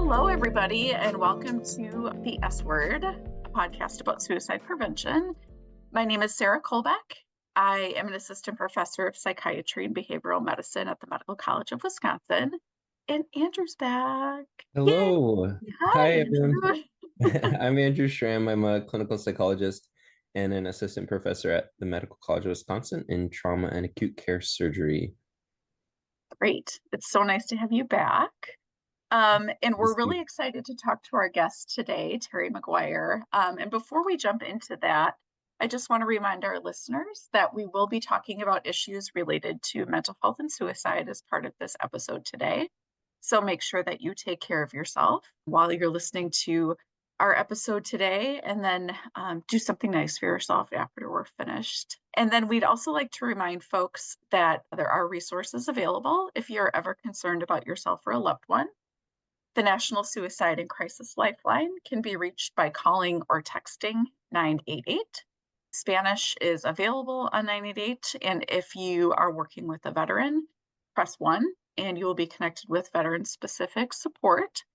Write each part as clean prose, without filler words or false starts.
Hello, everybody, and welcome to The S Word, a podcast about suicide prevention. My name is Sarah Kolbeck. I am an assistant professor of psychiatry and behavioral medicine at the Medical College of Wisconsin. And Andrew's back. Hello. Yay. Hi, Hi, everyone. Andrew. I'm Andrew Schramm. I'm a clinical psychologist and an assistant professor at the Medical College of Wisconsin in trauma and acute care surgery. Great. It's so nice to have you back. And we're really excited to talk to our guest today, Terry McGuire. And before we jump into that, I just want to remind our listeners that we will be talking about issues related to mental health and suicide as part of this episode today. So make sure that you take care of yourself while you're listening to our episode today, and then do something nice for yourself after we're finished. And then we'd also like to remind folks that there are resources available if you're ever concerned about yourself or a loved one. The National Suicide and Crisis Lifeline can be reached by calling or texting 988. Spanish is available on 988, and if you are working with a veteran, press 1, and you will be connected with veteran-specific support.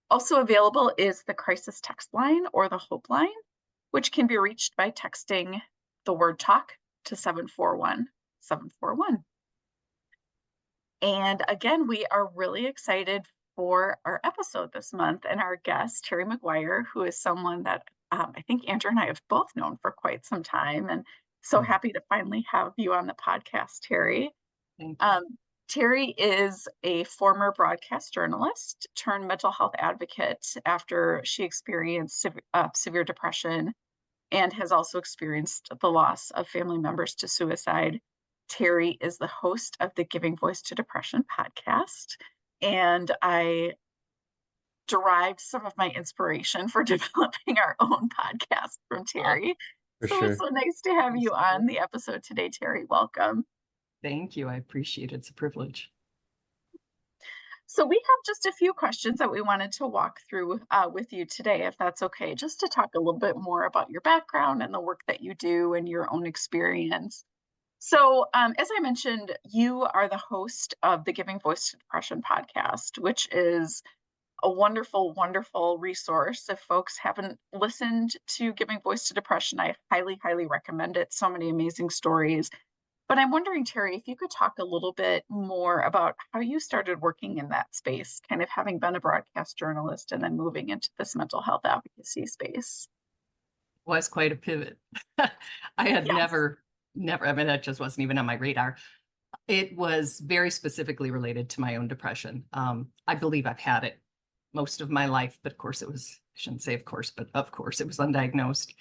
Also available is the Crisis Text Line or the Hope Line, which can be reached by texting the word TALK to 741-741. And again, we are really excited for our episode this month and our guest, Terry McGuire, who is someone that I think Andrew and I have both known for quite some time. And so happy to finally have you on the podcast, Terry. Thank you. Terry is a former broadcast journalist turned mental health advocate after she experienced severe depression and has also experienced the loss of family members to suicide. Terry is the host of the Giving Voice to Depression podcast, and I derived some of my inspiration for developing our own podcast from Terry. For So sure. it's so nice to have you on the episode today, Terry. Welcome. Thank you. I appreciate it. It's a privilege. So we have just a few questions that we wanted to walk through with you today, if that's okay, just to talk a little bit more about your background and the work that you do and your own experience. So as I mentioned, you are the host of the Giving Voice to Depression podcast, which is a wonderful, wonderful resource. If folks haven't listened to Giving Voice to Depression, I highly, highly recommend it. So many amazing stories. But I'm wondering, Terry, if you could talk a little bit more about how you started working in that space, kind of having been a broadcast journalist and then moving into this mental health advocacy space. Was quite a pivot. I had Yes. never, I mean, that just wasn't even on my radar. It was very specifically related to my own depression. I believe I've had it most of my life, but of course it was, I shouldn't say of course, but of course it was undiagnosed.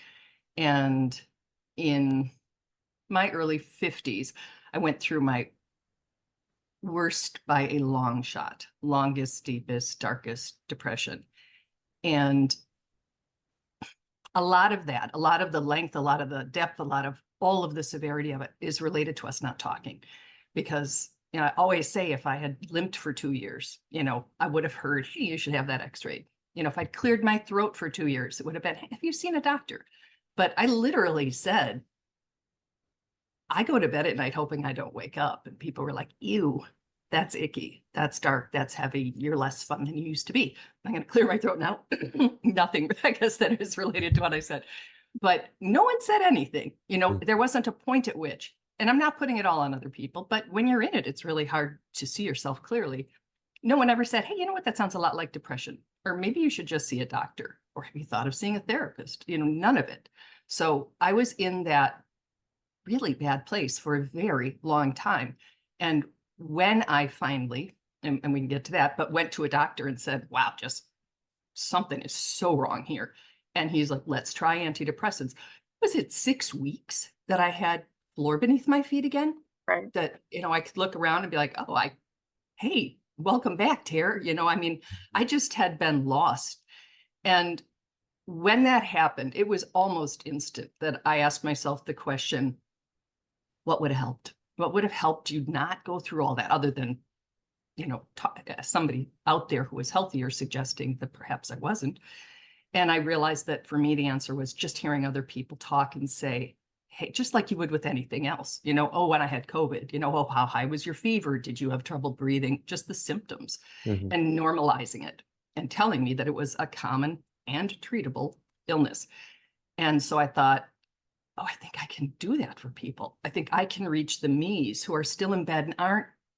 And in my early 50s, I went through my worst by a long shot, longest, deepest, darkest depression. And a lot of that, a lot of the length, a lot of the depth, a lot of all of the severity of it is related to us not talking. Because, you know, I always say if I had limped for 2 years, you know, I would have heard, hey, you should have that x-rayed. You know, if I'd cleared my throat for 2 years, it would have been, hey, have you seen a doctor? But I literally said, I go to bed at night hoping I don't wake up. And people were like, ew, that's icky. That's dark. That's heavy. You're less fun than you used to be. I'm going to clear my throat now. Nothing, I guess, that is related to what I said. But no one said anything. You know, there wasn't a point at which, and I'm not putting it all on other people, but when you're in it, it's really hard to see yourself clearly. No one ever said, hey, you know what? That sounds a lot like depression. Or maybe you should just see a doctor. Or have you thought of seeing a therapist? You know, none of it. So I was in that really bad place for a very long time. And when I finally, and we can get to that, but went to a doctor and said, wow, just something is so wrong here. And he's like, let's try antidepressants. Was it 6 weeks that I had floor beneath my feet again? Right. That, you know, I could look around and be like, oh, hey, welcome back, Terry. You know, I mean, I just had been lost. And when that happened, it was almost instant that I asked myself the question, what would have helped? What would have helped you not go through all that other than, you know, somebody out there who was healthier suggesting that perhaps I wasn't. And I realized that for me, the answer was just hearing other people talk and say, hey, just like you would with anything else, you know, oh, when I had COVID, you know, oh, how high was your fever? Did you have trouble breathing? Just the symptoms and normalizing it. and telling me that it was a common and treatable illness. And so I thought, oh, I think I can do that for people. I think I can reach the me's who are still in bed and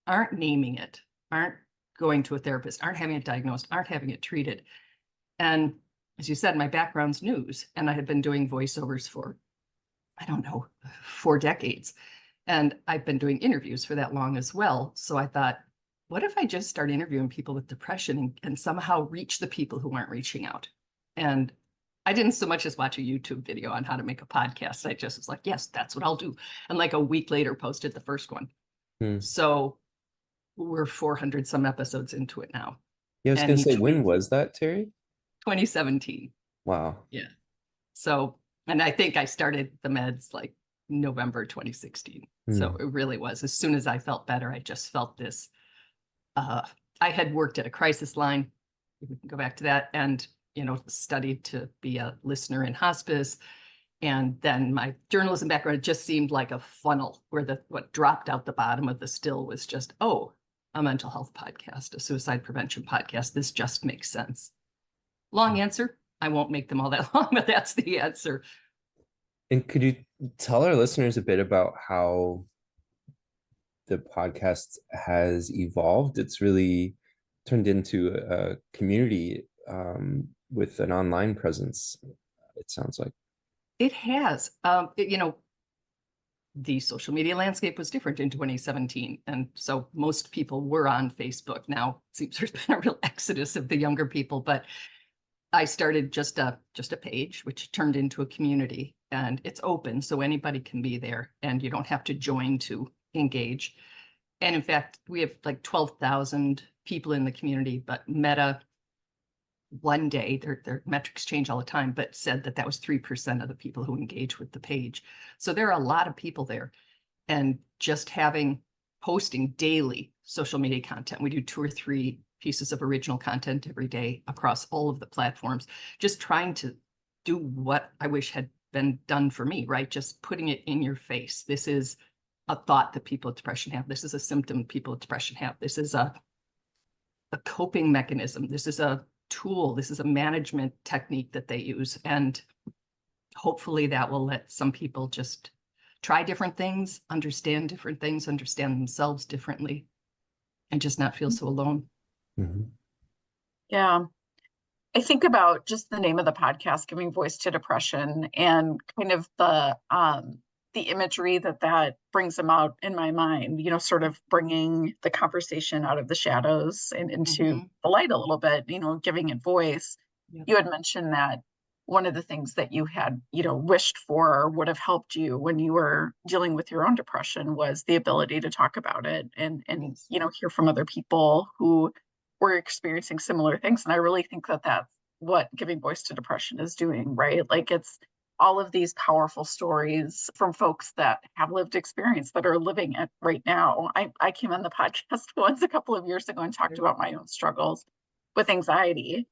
aren't naming it, aren't going to a therapist, aren't having it diagnosed, aren't having it treated. And as you said, my background's news, and I had been doing voiceovers for, I don't know, 4 decades. And I've been doing interviews for that long as well. So I thought, what if I just start interviewing people with depression and somehow reach the people who aren't reaching out? And I didn't so much as watch a YouTube video on how to make a podcast. I just was like, yes, that's what I'll do. And like a week later, posted the first one. So we're 400 some episodes into it now. Yeah, I was And going to say, each when week- was that, Terry? 2017. Wow. Yeah. So, and I think I started the meds like November 2016. So it really was. As soon as I felt better, I just felt this. I had worked at a crisis line. We can go back to that, and studied to be a listener in hospice. And then my journalism background, it just seemed like a funnel where what dropped out the bottom of the still was just, oh, a mental health podcast, a suicide prevention podcast. This just makes sense. Long answer. I won't make them all that long, but that's the answer. And could you tell our listeners a bit about how the podcast has evolved? It's really turned into a community with an online presence, it sounds like. It has. The social media landscape was different in 2017. And so most people were on Facebook. Now it seems there's been a real exodus of the younger people, but I started just a page, which turned into a community, and it's open. So anybody can be there, and you don't have to join to engage. And in fact, we have like 12,000 people in the community, but Meta one day, their metrics change all the time, but said that was 3% of the people who engage with the page. So there are a lot of people there, and just posting daily social media content. We do 2 or 3 pieces of original content every day across all of the platforms, just trying to do what I wish had been done for me, right? Just putting it in your face. This is a thought that people with depression have. This is a symptom people with depression have. This is a coping mechanism. This is a tool. This is a management technique that they use. And hopefully that will let some people just try different things, understand different things, understand themselves differently, and just not feel so alone. Yeah. I think about just the name of the podcast, Giving Voice to Depression, and kind of the imagery that brings them out in my mind, sort of bringing the conversation out of the shadows and into the light a little bit, giving it voice. Yep. You had mentioned that one of the things that you had, wished for or would have helped you when you were dealing with your own depression was the ability to talk about it and yes. Hear from other people who were experiencing similar things. And I really think that that's what Giving Voice to Depression is doing, right? Like, it's all of these powerful stories from folks that have lived experience, that are living it right now. I came on the podcast once a couple of years ago and talked about my own struggles with anxiety.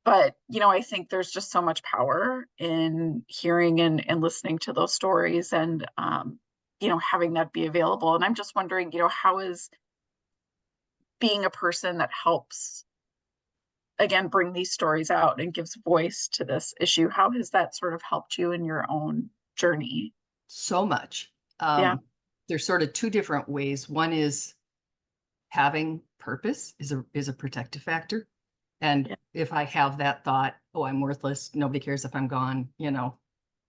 But, I think there's just so much power in hearing and listening to those stories and, having that be available. And I'm just wondering, how is being a person that helps, again, bring these stories out and gives voice to this issue, how has that sort of helped you in your own journey? So much. There's sort of 2 different ways. One is having purpose is a protective factor. And if I have that thought, oh, I'm worthless, nobody cares if I'm gone,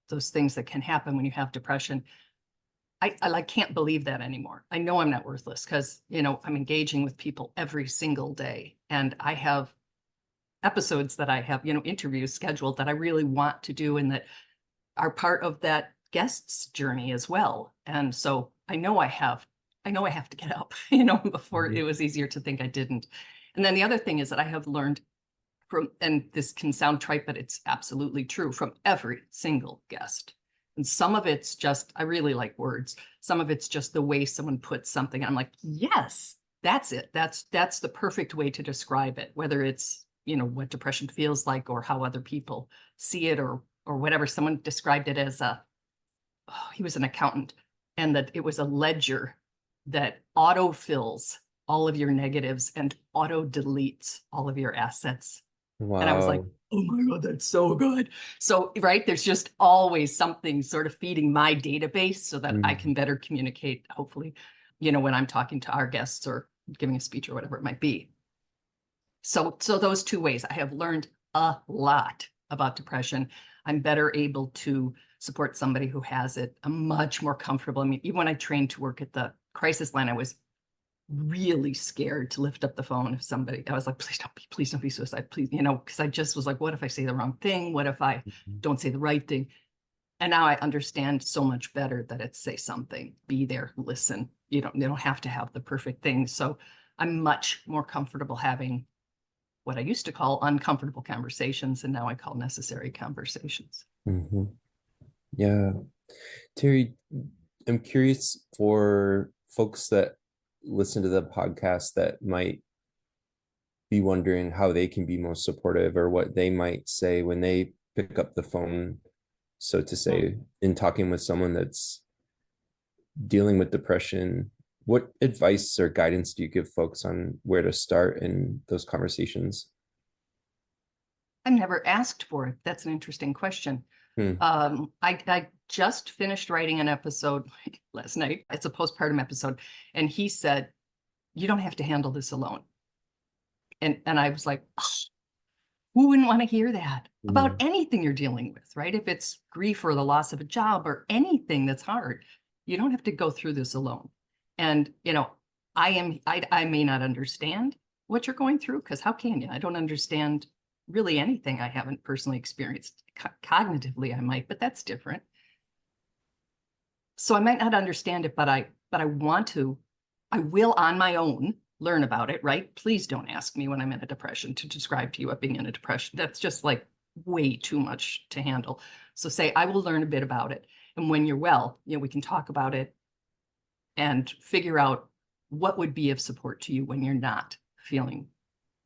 those things that can happen when you have depression, I can't believe that anymore. I know I'm not worthless because, I'm engaging with people every single day. And I have episodes that I have, interviews scheduled that I really want to do and that are part of that guest's journey as well. And so I know I have to get up, before it was easier to think I didn't. And then the other thing is that I have learned and this can sound trite, but it's absolutely true, from every single guest. And some of it's just, I really like words. Some of it's just the way someone puts something. I'm like, yes, that's it. That's the perfect way to describe it, whether it's, what depression feels like or how other people see it or whatever. Someone described it as he was an accountant, and that it was a ledger that autofills all of your negatives and auto deletes all of your assets And I was like, Wow. oh my God, that's so good. So, right, there's just always something sort of feeding my database so that I Mm. can better communicate, hopefully, when I'm talking to our guests or giving a speech or whatever it might be. So those two ways, I have learned a lot about depression. I'm better able to support somebody who has it. I'm much more comfortable. I mean, even when I trained to work at the crisis line, I was really scared to lift up the phone if somebody, I was like, please don't be suicide, please, because I just was like, what if I say the wrong thing? What if I don't say the right thing? And now I understand so much better that it's say something, be there, listen. You don't have to have the perfect thing. So I'm much more comfortable having what I used to call uncomfortable conversations, and now I call necessary conversations. Mm-hmm. Yeah. Terry, I'm curious for folks that listen to the podcast that might be wondering how they can be most supportive or what they might say when they pick up the phone, so to say, in talking with someone that's dealing with depression. What advice or guidance do you give folks on where to start in those conversations? I'm never asked for it. That's an interesting question. Hmm. I just finished writing an episode last night. It's a postpartum episode. And he said, you don't have to handle this alone. And I was like, oh, who wouldn't want to hear that about Hmm. anything you're dealing with, right? If it's grief or the loss of a job or anything that's hard, you don't have to go through this alone. And, I may not understand what you're going through, because how can you? I don't understand really anything I haven't personally experienced. Cognitively, I might, but that's different. So I might not understand it, but I want to, I will on my own learn about it, right? Please don't ask me when I'm in a depression to describe to you what being in a depression. That's just like way too much to handle. So say, I will learn a bit about it. And when you're well, we can talk about it and figure out what would be of support to you when you're not feeling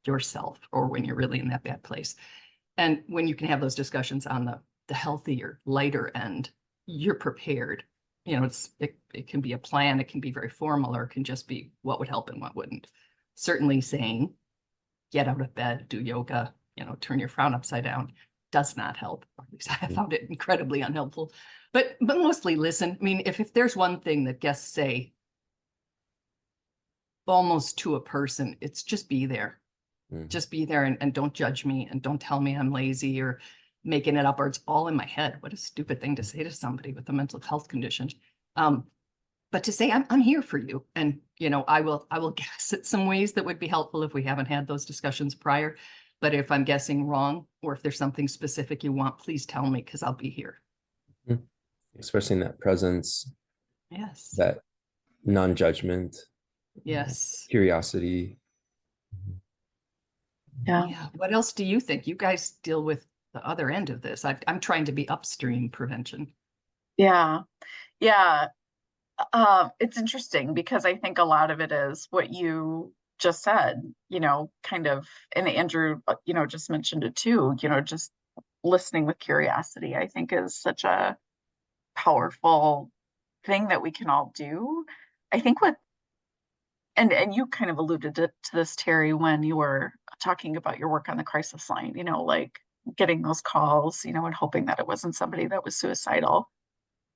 yourself or when you're really in that bad place. And when you can have those discussions on the healthier, lighter end, you're prepared. It can be a plan, it can be very formal, or it can just be what would help and what wouldn't. Certainly saying, get out of bed, do yoga, turn your frown upside down does not help. Or at least I found it incredibly unhelpful. But mostly listen. I mean, if there's one thing that guests say almost to a person, it's just be there. Hmm. Just be there and don't judge me and don't tell me I'm lazy or making it up or it's all in my head. What a stupid thing to say to somebody with a mental health condition. But to say I'm here for you, and I will guess at some ways that would be helpful if we haven't had those discussions prior. But if I'm guessing wrong, or if there's something specific you want, please tell me, because I'll be here. Expressing that presence, Yes. that non-judgment, Yes. curiosity. Yeah. Yeah. What else do you think? You guys deal with the other end of this. I'm trying to be upstream prevention. Yeah. Yeah. It's interesting because I think a lot of it is what you just said, kind of, and Andrew, just mentioned it too, just listening with curiosity, I think is such a powerful thing that we can all do. I think and you kind of alluded to this, Terry, when you were talking about your work on the crisis line, like getting those calls, and hoping that it wasn't somebody that was suicidal.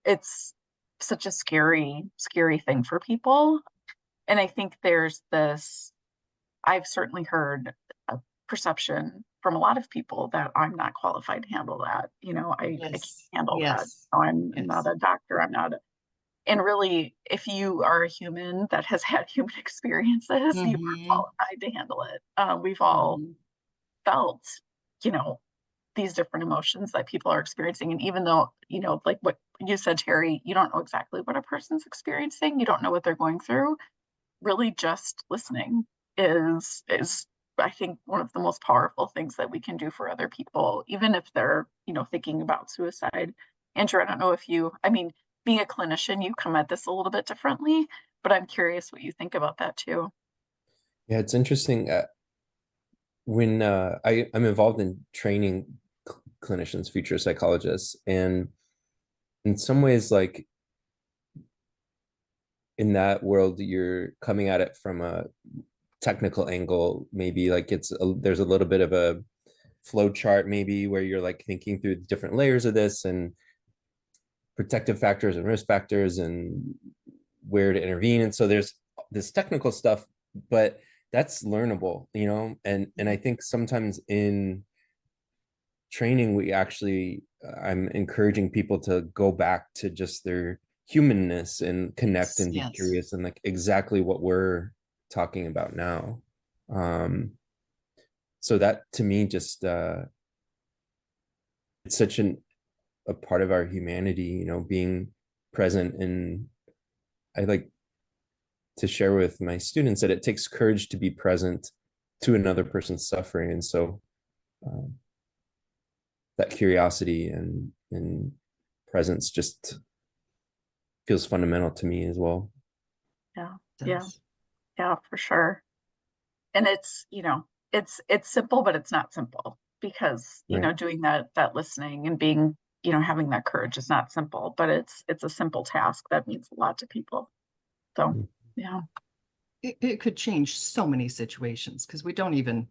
It's such a scary thing for people. And I think there's this, I've certainly heard a perception from a lot of people that I'm not qualified to handle that. I can't Yes. handle that. Yes. I'm not Yes. a doctor. I'm not a, and really, if you are a human that has had human experiences, you are Mm-hmm. qualified to handle it. We've all Mm-hmm. felt, you know, these different emotions that people are experiencing. And even though, like what you said, Terry, you don't know exactly what a person's experiencing, you don't know what they're going through. Really just listening is I think one of the most powerful things that we can do for other people, even if they're, thinking about suicide. Andrew, I don't know if I mean, being a clinician, you come at this a little bit differently, but I'm curious what you think about that too. Yeah, it's interesting. When I'm involved in training clinicians, future psychologists, and in some ways, like in that world, you're coming at it from a technical angle. Maybe like there's a little bit of a flow chart maybe where you're like thinking through different layers of this and protective factors and risk factors and where to intervene. And so there's this technical stuff, but that's learnable, you know. And I think sometimes in training we actually I'm encouraging people to go back to just their humanness and connect and be Yes. curious and like exactly what we're talking about now. So that to me just it's such a part of our humanity, you know, being present. And I like to share with my students that it takes courage to be present to another person's suffering. And so um, that curiosity and presence just feels fundamental to me as well. Yeah. It Yeah. does. Yeah, for sure. And it's, it's simple, but it's not simple because, Right. doing that listening and being, having that courage is not simple, but it's a simple task that means a lot to people. So, Mm. yeah. It could change so many situations because we don't even,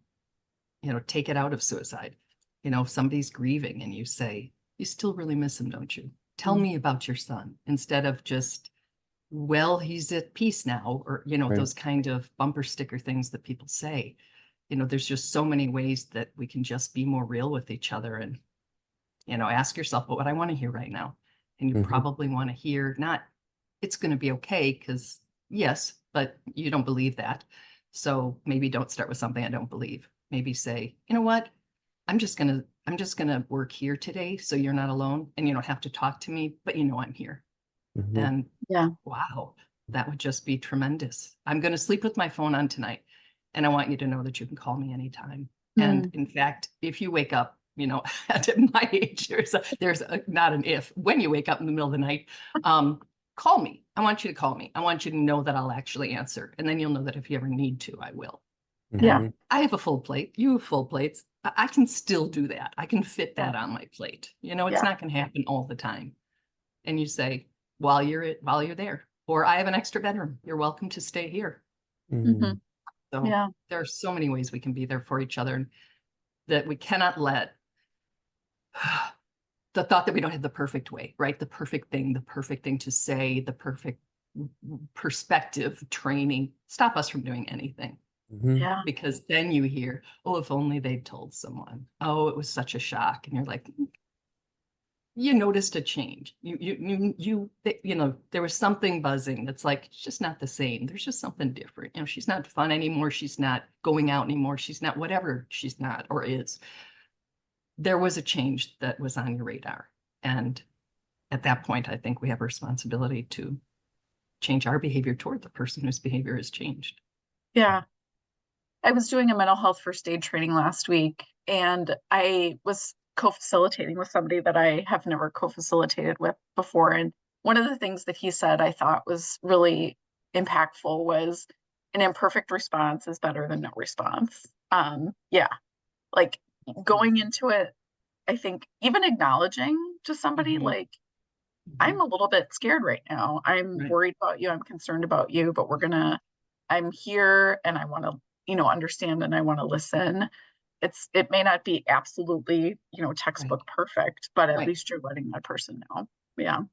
take it out of suicide. If somebody's grieving and you say, you still really miss him, don't you? Tell Mm. me about your son instead of just, well, he's at peace now, or, Right. those kind of bumper sticker things that people say. There's just so many ways that we can just be more real with each other and, ask yourself, what would I want to hear right now? And you Mm-hmm. probably want to hear not, it's going to be okay, because yes, but you don't believe that. So maybe don't start with something I don't believe. Maybe say, you know what? I'm just gonna work here today so you're not alone and you don't have to talk to me, but I'm here. Mm-hmm. And Yeah. wow, that would just be tremendous. I'm going to sleep with my phone on tonight. And I want you to know that you can call me anytime. And Mm. in fact, if you wake up, at my age, there's not an if. When you wake up in the middle of the night, call me. I want you to call me. I want you to know that I'll actually answer. And then you'll know that if you ever need to, I will. Yeah. And I have a full plate. You have full plates. I can still do that. I can fit Yeah. that on my plate. It's Yeah. not going to happen all the time. And you say, while you're there, or I have an extra bedroom, you're welcome to stay here. Mm-hmm. So Yeah. there are so many ways we can be there for each other, and that we cannot let the thought that we don't have the perfect way, right? The perfect thing to say, the perfect perspective training stop us from doing anything. Mm-hmm. Yeah. Because then you hear, oh, if only they'd told someone. Oh, it was such a shock. And you're like, you noticed a change. There was something buzzing that's like, it's just not the same. There's just something different. She's not fun anymore. She's not going out anymore. She's not whatever she's not or is. There was a change that was on your radar. And at that point, I think we have a responsibility to change our behavior toward the person whose behavior has changed. Yeah. I was doing a mental health first aid training last week, and I was co-facilitating with somebody that I have never co-facilitated with before. And one of the things that he said I thought was really impactful was an imperfect response is better than no response. Yeah, like going into it, I think even acknowledging to somebody Mhm. like, I'm a little bit scared right now. I'm Right. worried about you. I'm concerned about you, but I'm here and I want to, understand and I want to listen. It may not be absolutely, Right. textbook perfect, but at Right. least you're letting that person know. Yeah.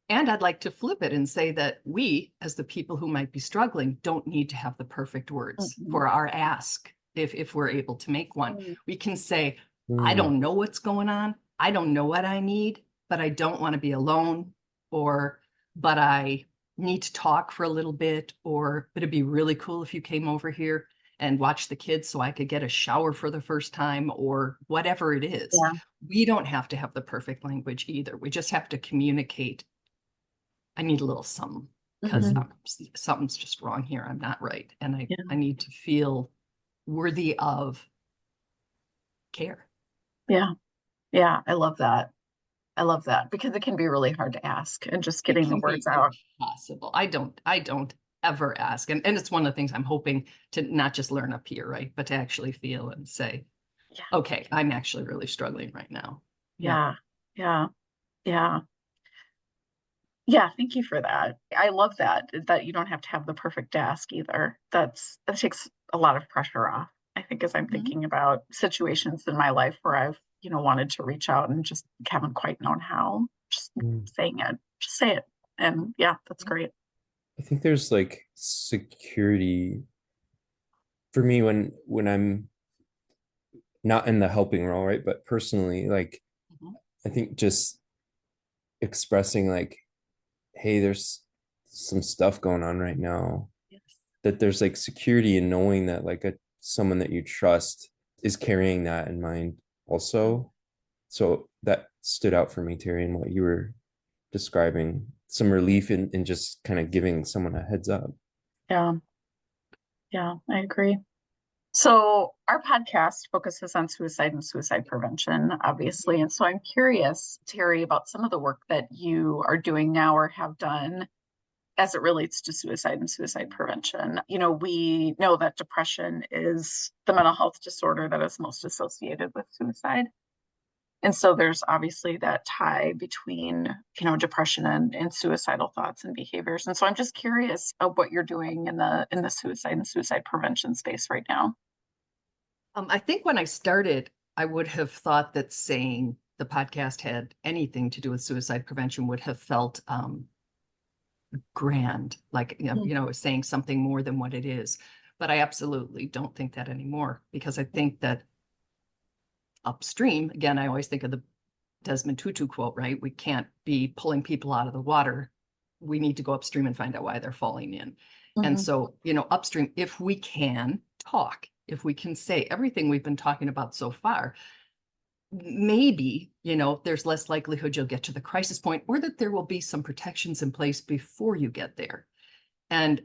And I'd like to flip it and say that we, as the people who might be struggling, don't need to have the perfect words Mhm. for our ask. If we're able to make one, Mm. we can say, I Mm-hmm. don't know what's going on. I don't know what I need, but I don't want to be alone, but I need to talk for a little bit, or it'd be really cool if you came over here and watched the kids so I could get a shower for the first time, or whatever it is. Yeah. We don't have to have the perfect language either. We just have to communicate. I need a little something because Mhm. something's just wrong here. I'm not right. And Yeah. I need to feel worthy of care. Yeah. Yeah. I love that. I love that because it can be really hard to ask and just It getting the can words be out. impossible. I don't ever ask. And it's one of the things I'm hoping to not just learn up here, right? But to actually feel and say, Yeah. okay, I'm actually really struggling right now. Yeah. Yeah. Yeah. Yeah. Yeah, thank you for that. I love that you don't have to have the perfect ask either. That takes a lot of pressure off. I think as I'm Mhm. thinking about situations in my life where I've, wanted to reach out and just haven't quite known how, just Mm. saying it, just say it. And yeah, that's great. I think there's like security for me when I'm not in the helping role, right? But personally, like Mhm. I think just expressing like, hey, there's some stuff going on right now, Yes. that there's like security in knowing that like someone that you trust is carrying that in mind also. So that stood out for me, Terry, in what you were describing, some relief in just kind of giving someone a heads up. Yeah, yeah, I agree. So our podcast focuses on suicide and suicide prevention, obviously. And so I'm curious, Terry, about some of the work that you are doing now or have done as it relates to suicide and suicide prevention. We know that depression is the mental health disorder that is most associated with suicide. And so there's obviously that tie between, depression and suicidal thoughts and behaviors. And so I'm just curious of what you're doing in the suicide and suicide prevention space right now. I think when I started, I would have thought that saying the podcast had anything to do with suicide prevention would have felt grand, like, saying something more than what it is. But I absolutely don't think that anymore, because I think that upstream, again, I always think of the Desmond Tutu quote, right? We can't be pulling people out of the water. We need to go upstream and find out why they're falling in. And Mhm. so, upstream, if we can talk, if we can say everything we've been talking about so far, maybe, there's less likelihood you'll get to the crisis point, or that there will be some protections in place before you get there. And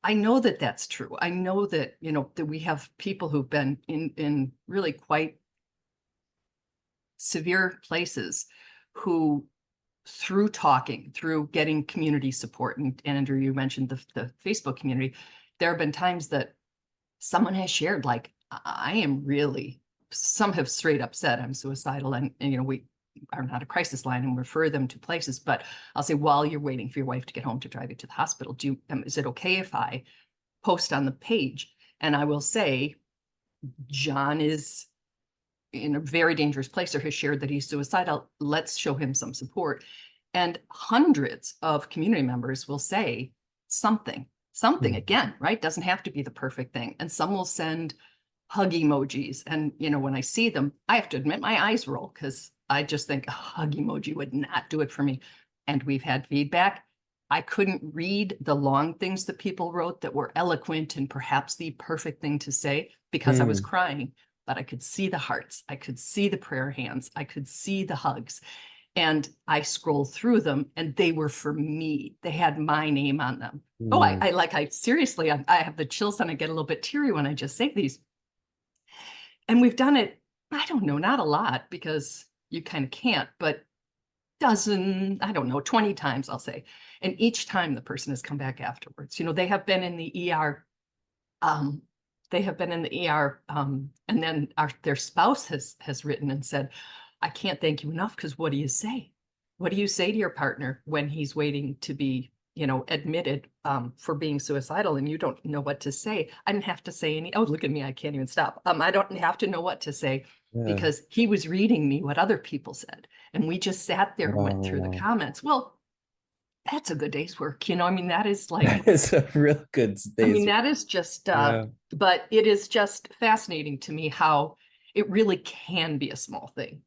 I know that that's true. I know that, that we have people who've been in really quite severe places who, through talking, through getting community support, and Andrew, you mentioned the Facebook community, there have been times that someone has shared, like, I am really, some have straight up said I'm suicidal, and we are not a crisis line and refer them to places, but I'll say, while you're waiting for your wife to get home to drive you to the hospital, is it okay if I post on the page? And I will say, John is in a very dangerous place, or has shared that he's suicidal. Let's show him some support. And hundreds of community members will say something, again, right? Doesn't have to be the perfect thing. And some will send hug emojis. And, when I see them, I have to admit my eyes roll, because I just think a hug emoji would not do it for me. And we've had feedback. I couldn't read the long things that people wrote that were eloquent and perhaps the perfect thing to say, because I was crying, but I could see the hearts. I could see the prayer hands. I could see the hugs. And I scrolled through them, and they were for me. They had my name on them. Oh, I seriously, I have the chills, and I get a little bit teary when I just say these. And we've done it, I don't know, not a lot, because you kind of can't, but I don't know, 20 times, I'll say. And each time the person has come back afterwards. They have been in the ER. They have been in the ER, and then their spouse has written and said, I can't thank you enough, because what do you say? What do you say to your partner when he's waiting to be, admitted for being suicidal, and you don't know what to say? I didn't have to say oh, look at me, I can't even stop. I don't have to know what to say, because he was reading me what other people said. And we just sat there and went through the comments. Well, that's a good day's work. That is like, That is a real good day's that is just, yeah. but it is just fascinating to me how it really can be a small thing.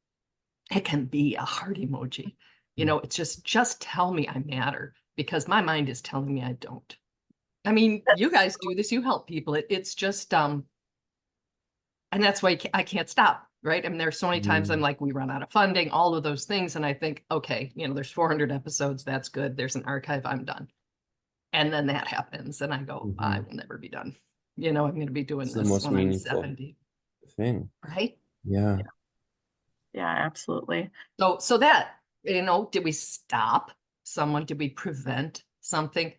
It can be a heart emoji. It's just tell me I matter, because my mind is telling me I don't. You guys do this, you help people. It's just, and that's why I can't stop, right? There's so many times I'm like, we run out of funding, all of those things. And I think, okay, there's 400 episodes. That's good. There's an archive. I'm done. And then that happens, and I go, I will never be done. I'm going to be doing It's the this most when I'm meaningful 70, thing. right? Yeah. Yeah, absolutely. So that, did we stop someone? Did we prevent something?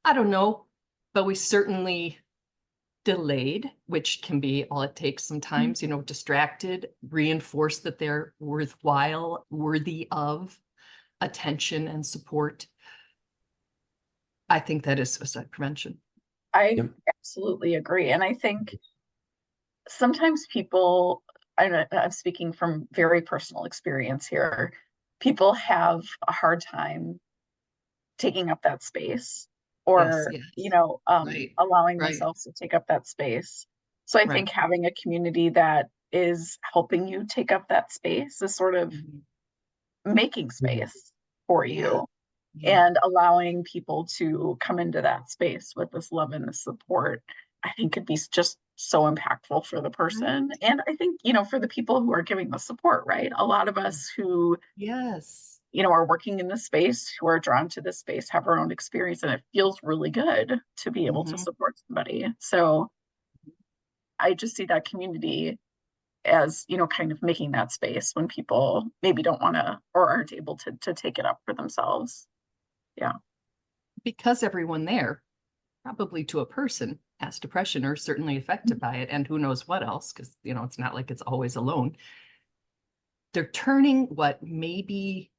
I don't know, but we certainly delayed, which can be all it takes sometimes, distracted, reinforce that they're worthwhile, worthy of attention and support. I think that is suicide prevention. I Yep. absolutely agree. And I think sometimes people, I'm speaking from very personal experience here, people have a hard time taking up that space Yes, or, yes. Right, allowing right, themselves to take up that space. So I think right. having a community that is helping you take up that space is sort of Mhm. making Mhm. space for Yeah, you yeah. and allowing people to come into that space with this love and this support, I think could be just so impactful for the Right. person. And I think, for the people who are giving the support, right? A lot of us who, Yes. are working in this space, who are drawn to this space, have our own experience, and it feels really good to be able to Hmm. support somebody. So I just see that community as, kind of making that space when people maybe don't want to or aren't able to take it up for themselves. Yeah. Because everyone there, probably to a person, has depression or certainly affected by it, and who knows what else, because it's not like it's always alone. They're turning what maybe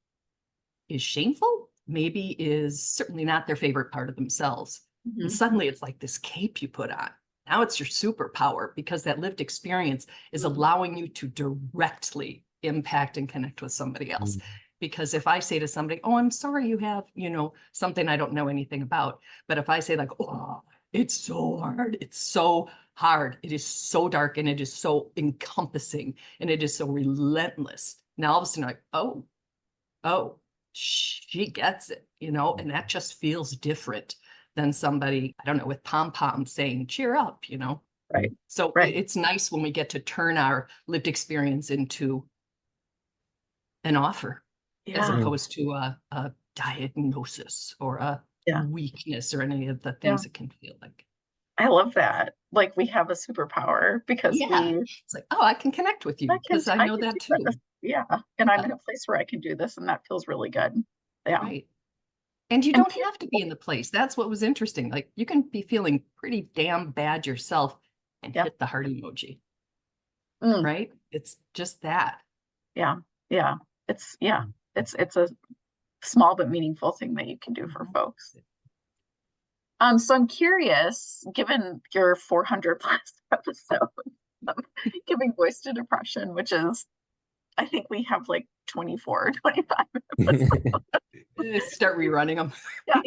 is shameful, maybe is certainly not their favorite part of themselves. And Mhm. suddenly it's like this cape you put on. Now it's your superpower because that lived experience is Mhm. allowing you to directly impact and connect with somebody else. Mhm. Because if I say to somebody, oh, I'm sorry you have, something I don't know anything about. But if I say, like, oh, it's so hard, it's so hard, it is so dark, and it is so encompassing, and it is so relentless. Now all of a sudden, like, oh, she gets it, and that just feels different than somebody, I don't know, with pom-poms saying, cheer up. Right. So Right. it's nice when we get to turn our lived experience into an offer as Yeah. Mhm. opposed to a diagnosis or a Yeah. weakness or any of the Yeah. things it can feel like. I love that. Like we have a superpower because Yeah. It's like, oh, I can connect with you because I I know can that do too. this. Yeah. And I'm Yeah, in a place where I can do this and that feels really good. Yeah. right. And you And don't have to be in the place. That's what was interesting. Like you can be feeling pretty damn bad yourself and yeah. hit the heart emoji, Mm, right? It's just that. yeah. Yeah. Yeah. It's a small but meaningful thing that you can do for Mhm. folks. So I'm curious, given your 400 plus episodes of giving voice to depression, which is, I think we have like 24, 25 episodes. Start rerunning them. Yeah.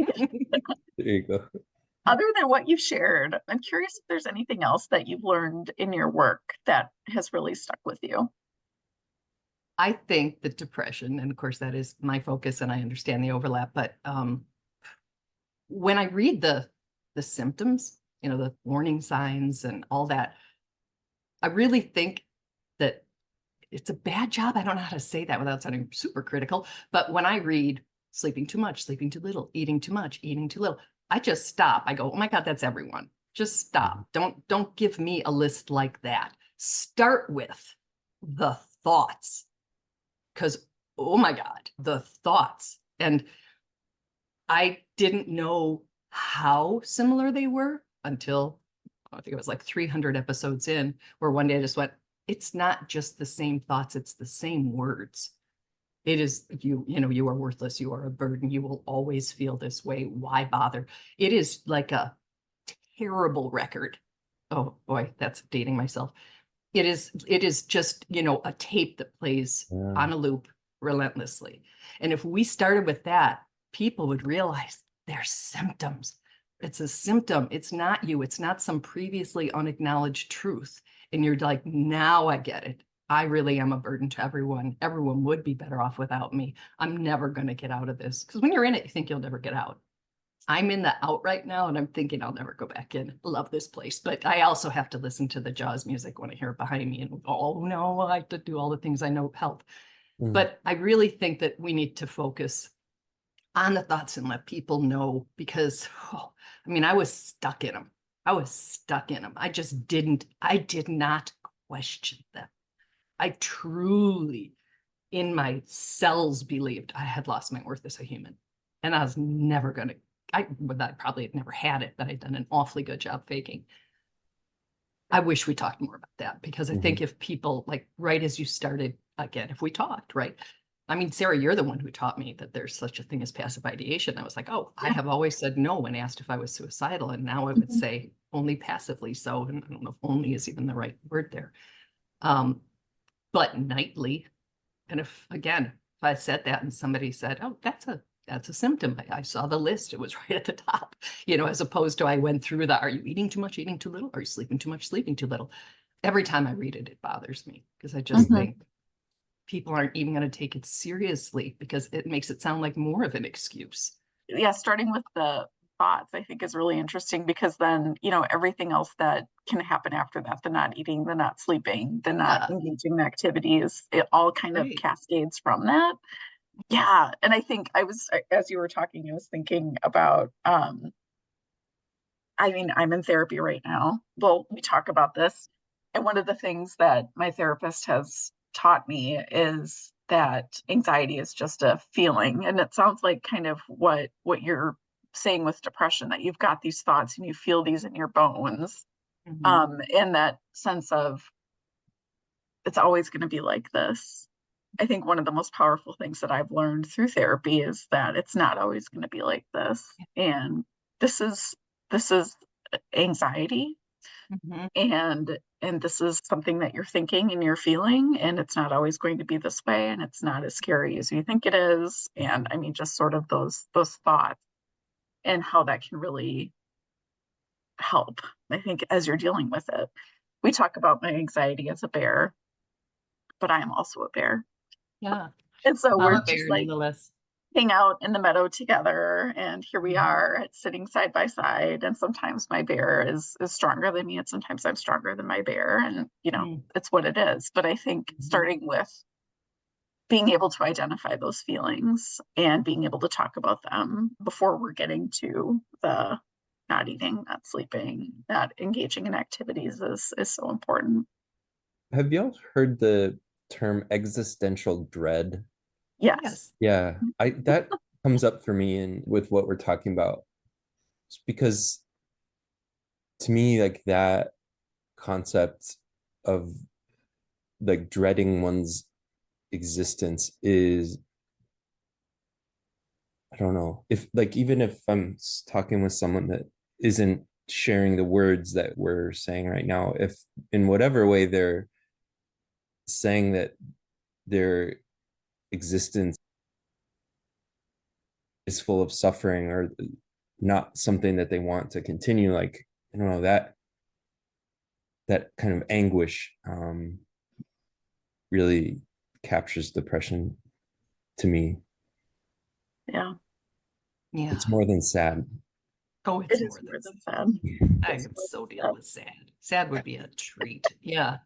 There you go. Other than what you've shared, I'm curious if there's anything else that you've learned in your work that has really stuck with you. I think that depression, and of course that is my focus, and I understand the overlap, but when I read the symptoms, the warning signs and all that, I really think that it's a bad job. I don't know how to say that without sounding super critical. But when I read sleeping too much, sleeping too little, eating too much, eating too little, I just stop. I go, oh my God, that's everyone. Just stop. Don't give me a list like that. Start with the thoughts. Because oh my God, the thoughts. And I didn't know how similar they were until I think it was like 300 episodes in, where one day I just went, it's not just the same thoughts, it's the same words. It is you are worthless, you are a burden, you will always feel this way. Why bother? It is like a terrible record. Oh boy, that's dating myself. It is just, a tape that plays Yeah. on a loop relentlessly. And if we started with that, people would realize their symptoms. It's a symptom. It's not you. It's not some previously unacknowledged truth. And you're like, now I get it. I really am a burden to everyone. Everyone would be better off without me. I'm never going to get out of this. Because when you're in it, you think you'll never get out. I'm in the out right now and I'm thinking I'll never go back in. Love this place. But I also have to listen to the Jaws music when I hear it behind me and oh no, I have to do all the things I know help. Mm. But I really think that we need to focus on the thoughts and let people know because I was stuck in them. I was stuck in them. I did not question them. I truly in my cells believed I had lost my worth as a human. And I was never going to, I probably had never had it, but I'd done an awfully good job faking. I wish we talked more about that because I think Mhm. if people, like right as you started again, if we talked, right? I mean, Sarah, you're the one who taught me that there's such a thing as passive ideation. I was like, oh, I Yeah. have always said no when asked if I was suicidal. And now I would Mhm. say, only passively so, and I don't know if only is even the right word there. But nightly, and if I said that and somebody said, oh, that's a symptom. I saw the list. It was right at the top, as opposed to I went through are you eating too much, eating too little? Are you sleeping too much, sleeping too little? Every time I read it, it bothers me because I just think people aren't even going to take it seriously because it makes it sound like more of an excuse. Yeah, starting with the thoughts, I think is really interesting because then, everything else that can happen after that, the not eating, the not sleeping, the not engaging in activities, it all kind of cascades from that. Yeah. And I think as you were talking, I was thinking about, I'm in therapy right now. Well, we talk about this. And one of the things that my therapist has taught me is that anxiety is just a feeling. And it sounds like kind of what you're saying with depression, that you've got these thoughts and you feel these in your bones. And that sense of it's always going to be like this. I think one of the most powerful things that I've learned through therapy is that it's not always going to be like this. And this is anxiety. And this is something that you're thinking and you're feeling, and it's not always going to be this way, and it's not as scary as you think it is. And just sort of those thoughts and how that can really help, I think, as you're dealing with it. We talk about my anxiety as a bear, but I am also a bear. Yeah. And so we're just like hang out in the meadow together, and here we are sitting side by side. And sometimes my bear is stronger than me, and sometimes I'm stronger than my bear, and it's what it is. But I think starting with being able to identify those feelings and being able to talk about them before we're getting to the not eating, not sleeping, not engaging in activities is so important. Have y'all heard the term existential dread? Yes. Yeah, that comes up for me and with what we're talking about, because to me, like, that concept of like dreading one's existence is, I don't know, if like, even if I'm talking with someone that isn't sharing the words that we're saying right now, if in whatever way they're saying that their existence is full of suffering or not something that they want to continue, like, I don't know, that kind of anguish really captures depression to me. Yeah. It's more than sad. Oh, It is more than sad. I could so deal with sad. Sad would be a treat. Yeah.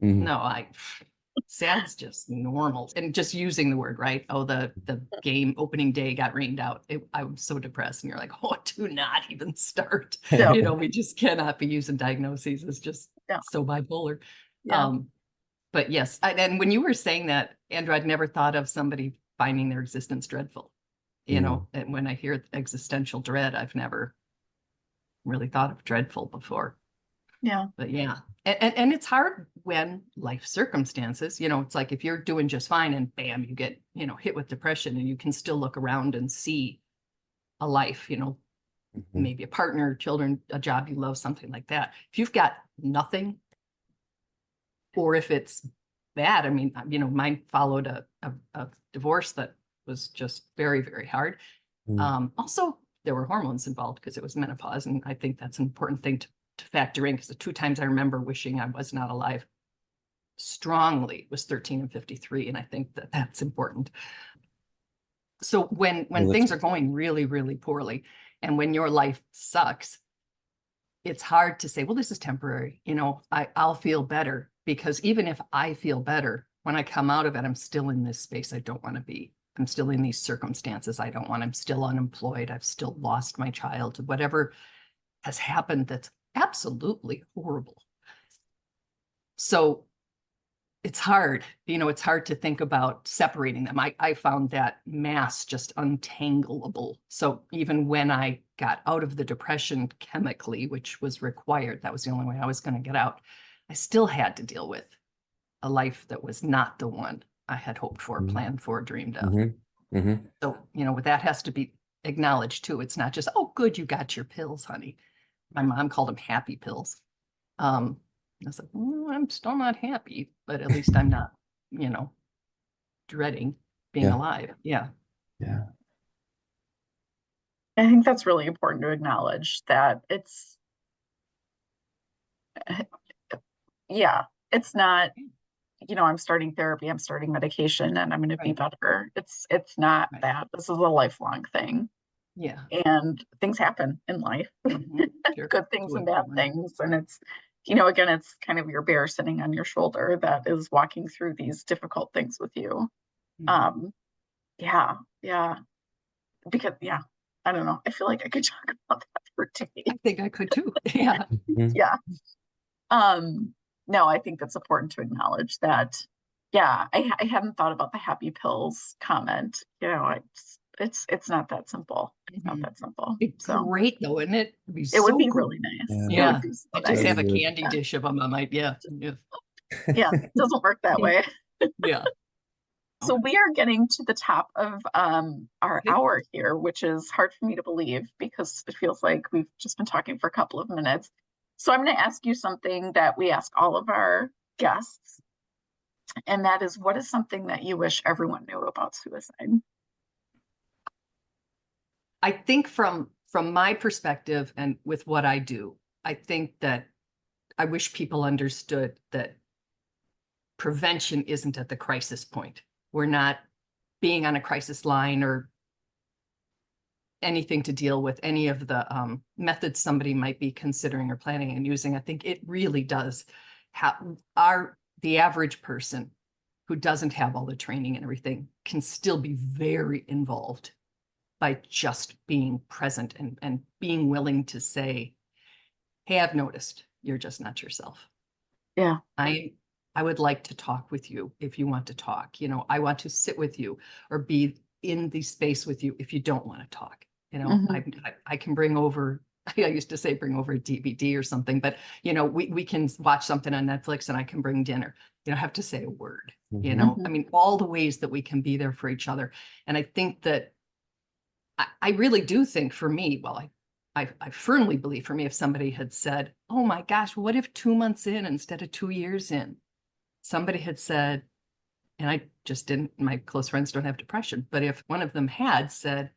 Mhm. No, sad's just normal. And just using the word, right? Oh, the game opening day got rained out. I was so depressed. And you're like, oh, do not even start. Yeah. We just cannot be using diagnoses. It's just so bipolar. Yeah. But yes, and when you were saying that, Andrew, I'd never thought of somebody finding their existence dreadful. And when I hear existential dread, I've never really thought of dreadful before. Yeah. But yeah. And it's hard when life circumstances, it's like if you're doing just fine and bam, you get, hit with depression, and you can still look around and see a life, maybe a partner, children, a job you love, something like that. If you've got nothing, or if it's bad, mine followed a divorce that was just very, very hard. Also, there were hormones involved because it was menopause. And I think that's an important thing to factor in, because the 2 times I remember wishing I was not alive strongly was 13 and 53. And I think that that's important. So when things are going really, really poorly, and when your life sucks, it's hard to say, well, this is temporary. I'll feel better, because even if I feel better, when I come out of it, I'm still in this space I don't want to be. I'm still in these circumstances I don't want. I'm still unemployed. I've still lost my child. Whatever has happened that's absolutely horrible. So it's hard, it's hard to think about separating them. I found that mass just untangleable. So even when I got out of the depression chemically, which was required, that was the only way I was going to get out, I still had to deal with a life that was not the one I had hoped for, planned for, dreamed of. So, that has to be acknowledged too. It's not just, oh, good, you got your pills, honey. My mom called them happy pills. I was like, I'm still not happy, but at least I'm not, dreading being Yeah. alive. Yeah. Yeah. I think that's really important to acknowledge that yeah, it's not, I'm starting therapy, I'm starting medication, and I'm going to be Right. better. It's not Right. that. This is a lifelong thing, Yeah. and things happen in life, Sure. good things To and bad everyone. things, and it's, again, it's kind of your bear sitting on your shoulder that is walking through these difficult things with you. Mhm. Yeah, yeah, because I don't know. I feel like I could talk about that for days. I think I could too. Yeah. Mhm. Yeah. Um, no, I think it's important to acknowledge that. Yeah, I hadn't thought about the happy pills comment. It's not that simple. It's not Mhm. that simple. It'd be So great though, wouldn't it? It'd be it would so be cool. really nice. Yeah. It would Yeah. be so I just nice. have a Totally. candy Yeah. dish of them. I might, yeah. Yeah, it doesn't work that way. Yeah. So we are getting to the top of our Okay. hour here, which is hard for me to believe because it feels like we've just been talking for a couple of minutes. So I'm going to ask you something that we ask all of our guests, and that is, what is something that you wish everyone knew about suicide? I think from my perspective and with what I do, I think that I wish people understood that prevention isn't at the crisis point. We're not being on a crisis line or anything to deal with any of the methods somebody might be considering or planning and using. I think it really does have the average person who doesn't have all the training and everything can still be very involved by just being present and being willing to say, hey, I've noticed you're just not yourself. Yeah. I would like to talk with you if you want to talk. I want to sit with you or be in the space with you if you don't want to talk. I can bring over, I used to say bring over a DVD or something, but we can watch something on Netflix and I can bring dinner. You don't have to say a word, Mhm. I mean, all the ways that we can be there for each other. And I think that I really do think for me, well, I firmly believe for me, if somebody had said, oh my gosh, what if 2 months in instead of 2 years in, somebody had said, and I just didn't, my close friends don't have depression, but if one of them had said,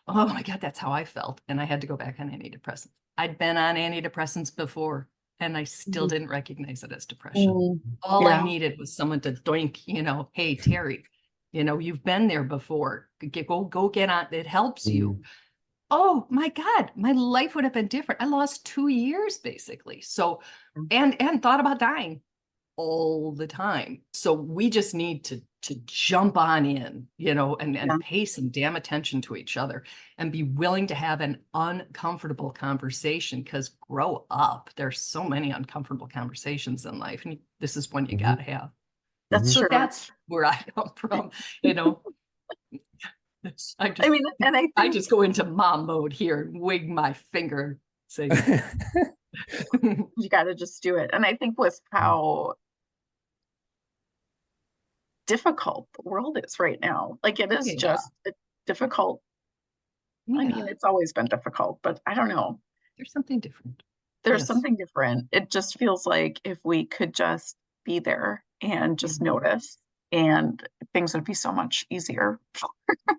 oh my God, that's how I felt, and I had to go back on antidepressants. I'd been on antidepressants before, and I still Mhm. didn't recognize it as depression. Mm, All I yeah. needed was someone to doink, hey, Terry, you've been there before. Go get on. It helps you. Oh my God, my life would have been different. I lost 2 years basically. So, and thought about dying all the time. So we just need to jump on in, Yeah. and pay some damn attention to each other and be willing to have an uncomfortable conversation, because grow up. There's so many uncomfortable conversations in life, and this is one you Mhm. got to have. That's So true. that's where I come from, you know. I I just mean, and I I think just go into mom mode here and wig my finger, say, you got to just do it. And I think with how difficult the world is right now, like it is yeah, just difficult. I mean, yeah, it's always been difficult, but I don't know. there's something different. There's Yes. something different. It just feels like if we could just be there and just Mhm. notice, and things would be so much easier for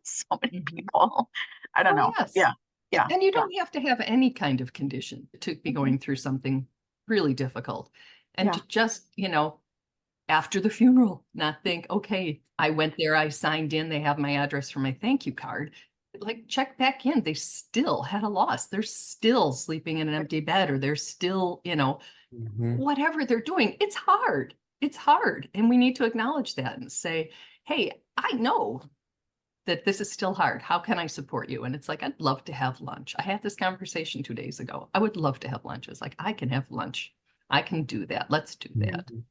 so many Mhm. people. I don't Oh, know. yes. Yeah. Yeah. And you Yeah. don't have to have any kind of condition to be Mhm. going through something really difficult. And Yeah. to just, after the funeral, not think, okay, I went there, I signed in, they have my address for my thank you card. Like, check back in. They still had a loss. They're still sleeping in an empty bed, or they're still, Mhm. whatever they're doing. It's hard. It's hard. And we need to acknowledge that and say, hey, I know that this is still hard. How can I support you? And it's like, I'd love to have lunch. I had this conversation 2 days ago. I would love to have lunch. It's like, I can have lunch. I can do that. Let's do that. Mhm.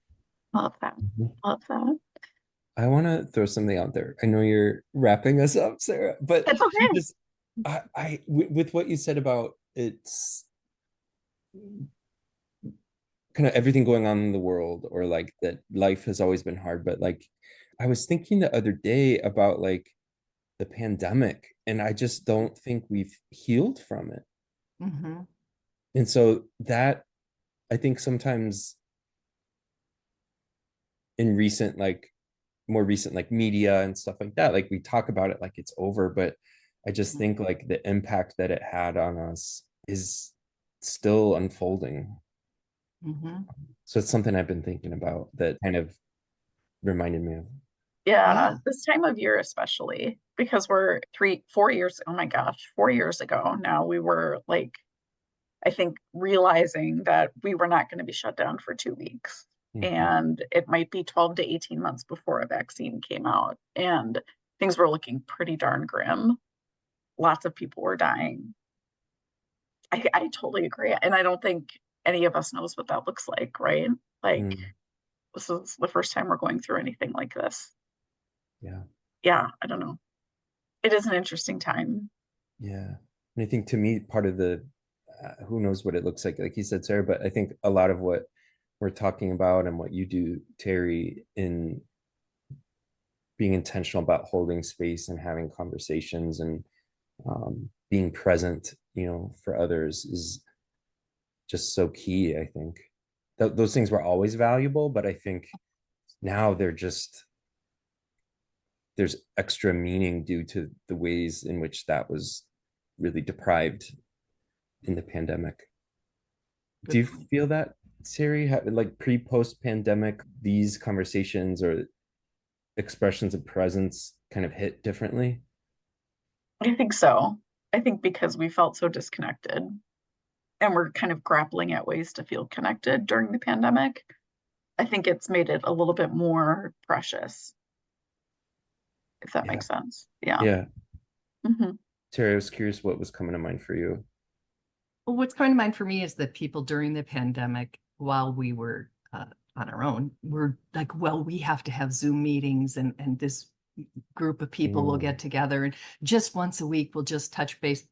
Love that. Mhm. Love that. I want to throw something out there. I know you're wrapping us up, Sarah, but It's okay. just with what you said about it's kind of everything going on in the world, or like that life has always been hard, but like I was thinking the other day about like the pandemic, and I just don't think we've healed from it. Mm-hmm. And so that, I think sometimes in recent, like more recent, like media and stuff like that, like we talk about it like it's over, but I just think like the impact that it had on us is still unfolding. Mm-hmm. So it's something I've been thinking about that kind of reminded me of. Yeah, Yeah. this time of year especially, because we're 4 years, oh my gosh, 4 years ago now, we were like, I think realizing that we were not going to be shut down for 2 weeks. Mhm. And it might be 12 to 18 months before a vaccine came out. And things were looking pretty darn grim. Lots of people were dying. I totally agree. And I don't think any of us knows what that looks like, right? Like, Mm, this is the first time we're going through anything like this. yeah. Yeah, I don't know. It is an interesting time. Yeah. And I think to me, part of the, who knows what it looks like you said, Sarah, but I think a lot of what we're talking about and what you do, Terry, in being intentional about holding space and having conversations and being present, for others is just so key. I think those things were always valuable, but I think now there's extra meaning due to the ways in which that was really deprived in the pandemic. Do Good you point. feel that, Siri, like pre-post pandemic, these conversations or expressions of presence kind of hit differently? I think so. I think because we felt so disconnected and we're kind of grappling at ways to feel connected during the pandemic, I think it's made it a little bit more precious, if that Yeah. makes sense. Yeah. Yeah. Hmm. Terry, I was curious what was coming to mind for you. Well, what's coming to mind for me is that people during the pandemic, while we were on our own, were like, well, we have to have Zoom meetings and this group of people will Mm. get together and just once a week we'll just touch base.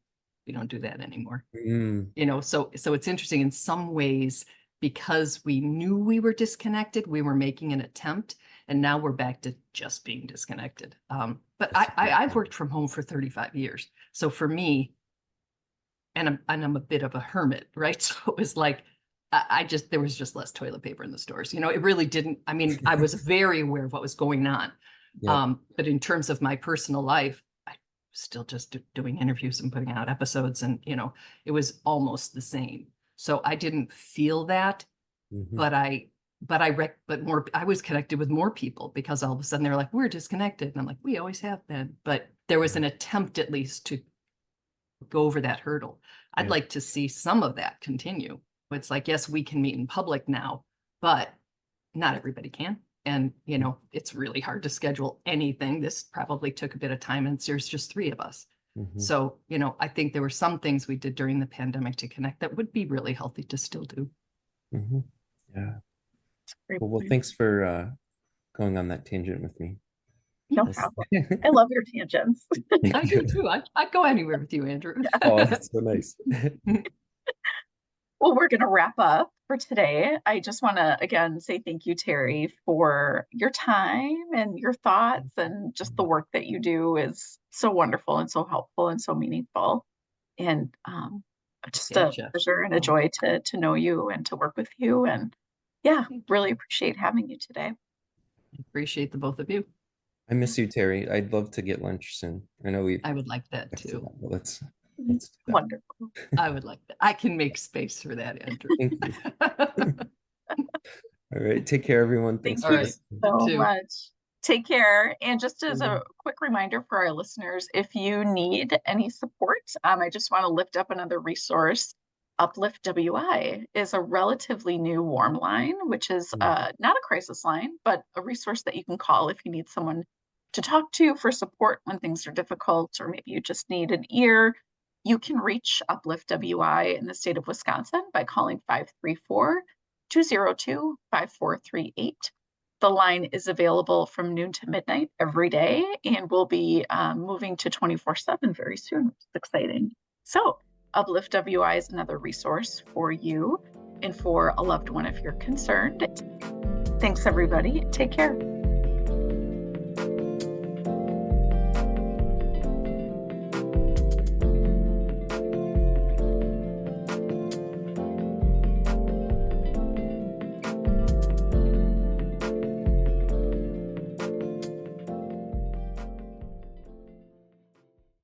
We don't do that anymore. Mm. So it's interesting in some ways because we knew we were disconnected, we were making an attempt, and now we're back to just being disconnected. But I've worked from home for 35 years. So for me, and I'm a bit of a hermit, right? So it was like I just there was just less toilet paper in the stores. It really didn't. I mean, I was very aware of what was going on. Yeah. But in terms of my personal life, I still just doing interviews and putting out episodes, and it was almost the same. So I didn't feel that, Mhm. but I was connected with more people because all of a sudden they were like, we're disconnected. And I'm like, we always have been. But there was an attempt at least to go over that hurdle. I'd Yeah. like to see some of that continue. It's like, yes, we can meet in public now, but not everybody can. And, it's really hard to schedule anything. This probably took a bit of time, and there's just three of us. Mhm. So, I think there were some things we did during the pandemic to connect that would be really healthy to still do. Mhm. Yeah. Great Well, point. thanks for going on that tangent with me. No That's- problem. I love your tangents. I do too. I'd go anywhere with you, Andrew. Oh, that's so nice. Well, we're going to wrap up for today. I just want to again say thank you, Terry, for your time and your thoughts, and just the work that you do is so wonderful and so helpful and so meaningful. And just a Gotcha. pleasure and a joy to know you and to work with you. And yeah, really appreciate having you today. Appreciate the both of you. I miss you, Terry. I'd love to get lunch soon. I know we've I would like that texted too. that, but let's do that. Wonderful. I would like that. I can make space for that, Andrew. Thank you. All right. Take care, everyone. Thanks Thank All for you right. listening. You so too. much. Take care. And just as Mhm. a quick reminder for our listeners, if you need any support, I just want to lift up another resource. Uplift WI is a relatively new warm line, which is not a crisis line, but a resource that you can call if you need someone to talk to for support when things are difficult, or maybe you just need an ear. You can reach Uplift WI in the state of Wisconsin by calling 534-202-5438. The line is available from noon to midnight every day, and we'll be moving to 24/7 very soon, which is exciting. So Uplift WI is another resource for you and for a loved one if you're concerned. Thanks, everybody. Take care.